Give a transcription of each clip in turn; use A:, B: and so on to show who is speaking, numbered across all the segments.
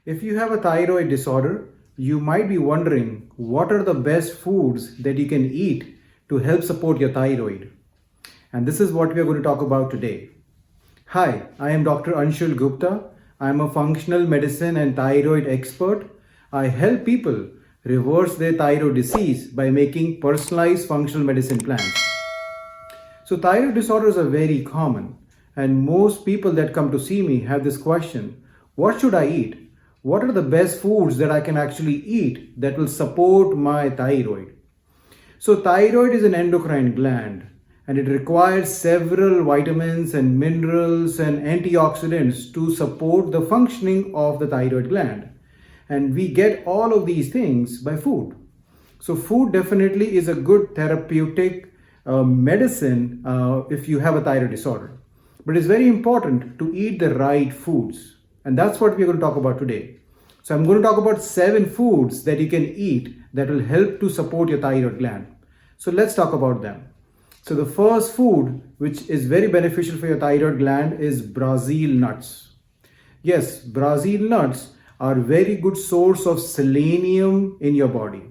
A: If you have a thyroid disorder, you might be wondering what are the best foods that you can eat to help support your thyroid. And this is what we are going to talk about today. Hi, I am Dr. Anshul Gupta. I am a functional medicine and thyroid expert. I help people reverse their thyroid disease by making personalized functional medicine plans. So thyroid disorders are very common, and most people that come to see me have this question: what should I eat? What are the best foods that I can actually eat that will support my thyroid? So thyroid is an endocrine gland, and it requires several vitamins and minerals and antioxidants to support the functioning of the thyroid gland. And we get all of these things by food. So food definitely is a good therapeutic medicine if you have a thyroid disorder. But it's very important to eat the right foods. And that's what we're going to talk about today. So I'm going to talk about 7 foods that you can eat that will help to support your thyroid gland. So let's talk about them. So the first food which is very beneficial for your thyroid gland is Brazil nuts. Yes, Brazil nuts are a very good source of selenium in your body.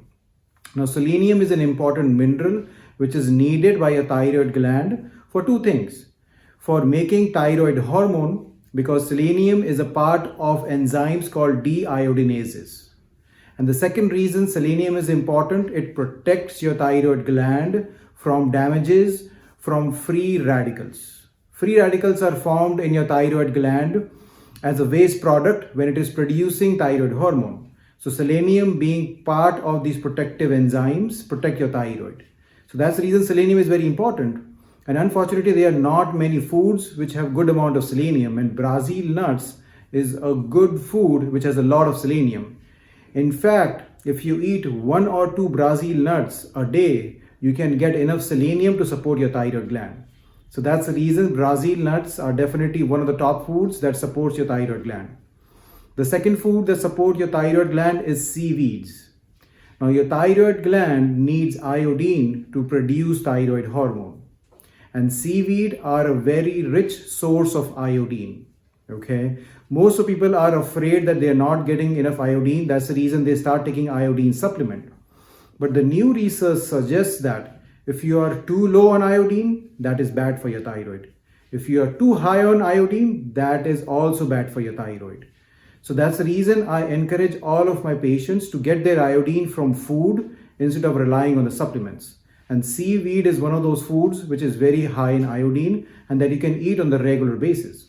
A: Now selenium is an important mineral which is needed by your thyroid gland for 2 things. For making thyroid hormone, because selenium is a part of enzymes called deiodinases. And the second reason selenium is important, it protects your thyroid gland from damages from free radicals. Free radicals are formed in your thyroid gland as a waste product when it is producing thyroid hormone. So selenium being part of these protective enzymes protect your thyroid. So that's the reason selenium is very important. And unfortunately, there are not many foods which have good amount of selenium, and Brazil nuts is a good food which has a lot of selenium. In fact, if you eat 1 or 2 Brazil nuts a day, you can get enough selenium to support your thyroid gland. So that's the reason Brazil nuts are definitely one of the top foods that supports your thyroid gland. The second food that supports your thyroid gland is seaweeds. Now your thyroid gland needs iodine to produce thyroid hormone. And seaweed are a very rich source of iodine. Okay, most of people are afraid that they are not getting enough iodine. That's the reason they start taking iodine supplement. But the new research suggests that if you are too low on iodine, that is bad for your thyroid. If you are too high on iodine, that is also bad for your thyroid. So that's the reason I encourage all of my patients to get their iodine from food instead of relying on the supplements. And seaweed is one of those foods which is very high in iodine and that you can eat on the regular basis.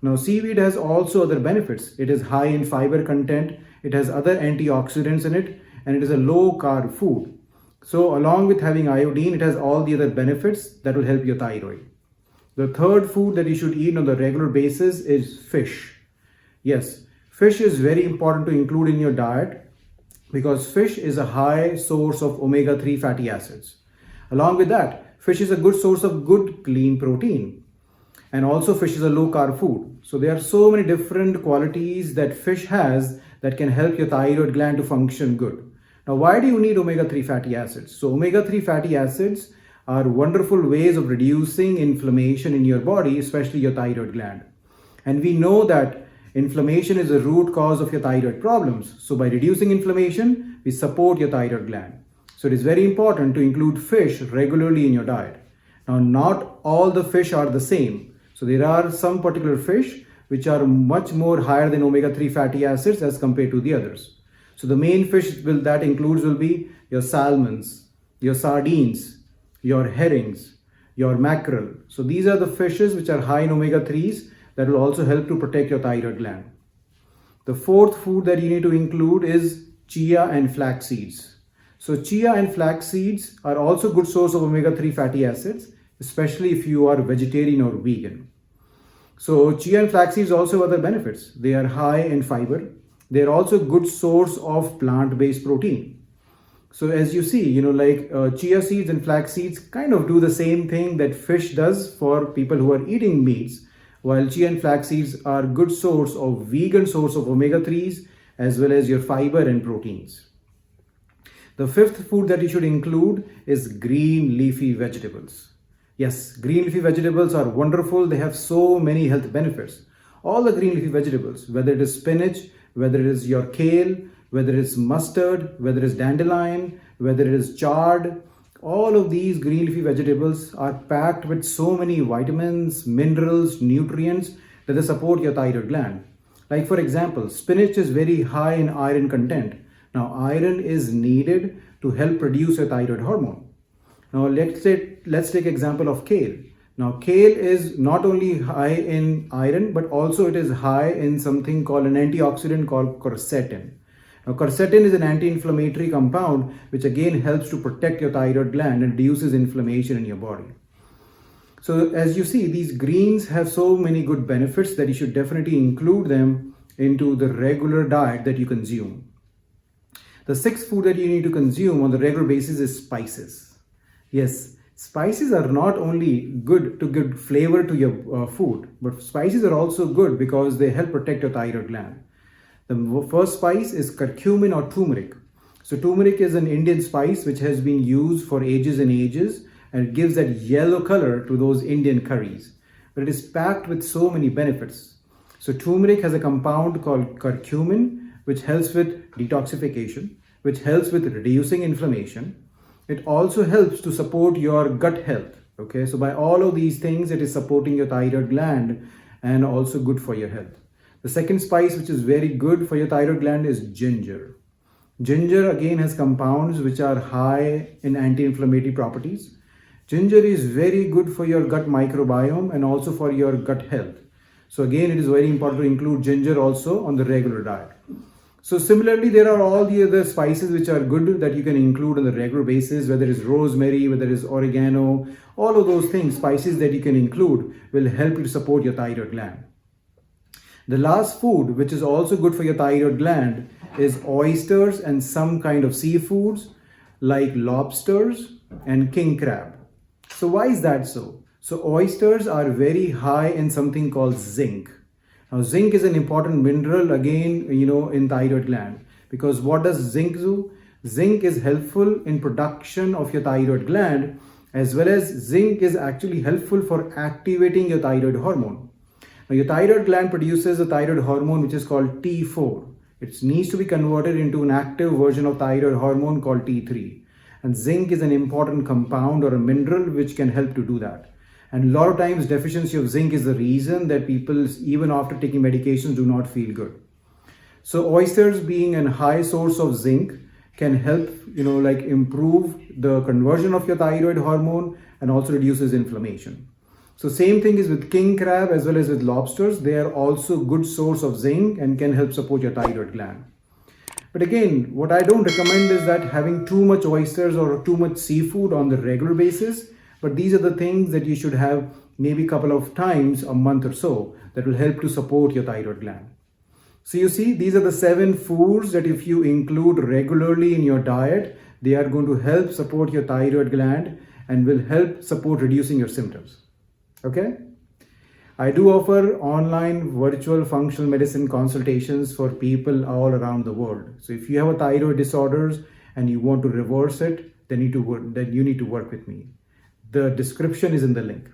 A: Now seaweed has also other benefits. It is high in fiber content, it has other antioxidants in it, and it is a low carb food. So along with having iodine, it has all the other benefits that will help your thyroid. The third food that you should eat on the regular basis is fish. Yes, fish is very important to include in your diet because fish is a high source of omega-3 fatty acids. Along with that, fish is a good source of good clean protein. And also fish is a low carb food. So there are so many different qualities that fish has that can help your thyroid gland to function good. Now why do you need omega-3 fatty acids? So omega-3 fatty acids are wonderful ways of reducing inflammation in your body, especially your thyroid gland. And we know that inflammation is a root cause of your thyroid problems. So by reducing inflammation, we support your thyroid gland. So it is very important to include fish regularly in your diet. Now, not all the fish are the same. So there are some particular fish which are much more higher than omega-3 fatty acids as compared to the others. So the main fish that includes will be your salmons, your sardines, your herrings, your mackerel. So these are the fishes which are high in omega-3s that will also help to protect your thyroid gland. The fourth food that you need to include is chia and flax seeds. So chia and flax seeds are also good source of omega-3 fatty acids, especially if you are vegetarian or vegan. So chia and flax seeds also have other benefits. They are high in fiber. They are also a good source of plant-based protein. So as you see, chia seeds and flax seeds kind of do the same thing that fish does for people who are eating meats, while chia and flax seeds are good source of vegan source of omega-3s as well as your fiber and proteins. The fifth food that you should include is green leafy vegetables. Yes, green leafy vegetables are wonderful. They have so many health benefits. All the green leafy vegetables, whether it is spinach, whether it is your kale, whether it's mustard, whether it's dandelion, whether it is chard. All of these green leafy vegetables are packed with so many vitamins, minerals, nutrients that they support your thyroid gland. Like for example, spinach is very high in iron content. Now iron is needed to help produce a thyroid hormone. Now let's take example of kale. Now kale is not only high in iron, but also it is high in something called an antioxidant called quercetin. Now quercetin is an anti-inflammatory compound which again helps to protect your thyroid gland and reduces inflammation in your body. So as you see, these greens have so many good benefits that you should definitely include them into the regular diet that you consume. The sixth food that you need to consume on the regular basis is spices. Yes, spices are not only good to give flavor to your food, but spices are also good because they help protect your thyroid gland. The first spice is curcumin or turmeric. So turmeric is an Indian spice which has been used for ages and ages, and it gives that yellow color to those Indian curries. But it is packed with so many benefits. So turmeric has a compound called curcumin, which helps with detoxification, which helps with reducing inflammation. It also helps to support your gut health. Okay, so by all of these things, it is supporting your thyroid gland and also good for your health. The second spice which is very good for your thyroid gland is ginger. Ginger again has compounds which are high in anti-inflammatory properties. Ginger is very good for your gut microbiome and also for your gut health. So again, it is very important to include ginger also on the regular diet. So similarly, there are all the other spices which are good that you can include on the regular basis, whether it's rosemary, whether it's oregano, all of those things, spices that you can include will help you to support your thyroid gland. The last food, which is also good for your thyroid gland, is oysters and some kind of seafoods like lobsters and king crab. So why is that so? So oysters are very high in something called zinc. Now zinc is an important mineral again, in thyroid gland, because what does zinc do? Zinc is helpful in production of your thyroid gland, as well as zinc is actually helpful for activating your thyroid hormone. Now your thyroid gland produces a thyroid hormone which is called T4. It needs to be converted into an active version of thyroid hormone called T3. And zinc is an important compound or a mineral which can help to do that. And a lot of times deficiency of zinc is the reason that people, even after taking medications, do not feel good. So oysters being a high source of zinc can help, improve the conversion of your thyroid hormone and also reduces inflammation. So same thing is with king crab as well as with lobsters. They are also good source of zinc and can help support your thyroid gland. But again, what I don't recommend is that having too much oysters or too much seafood on the regular basis. But these are the things that you should have maybe a couple of times a month or so that will help to support your thyroid gland. So you see, these are the 7 foods that if you include regularly in your diet, they are going to help support your thyroid gland and will help support reducing your symptoms. Okay? I do offer online virtual functional medicine consultations for people all around the world. So if you have a thyroid disorders and you want to reverse it, then you need to work with me. The description is in the link.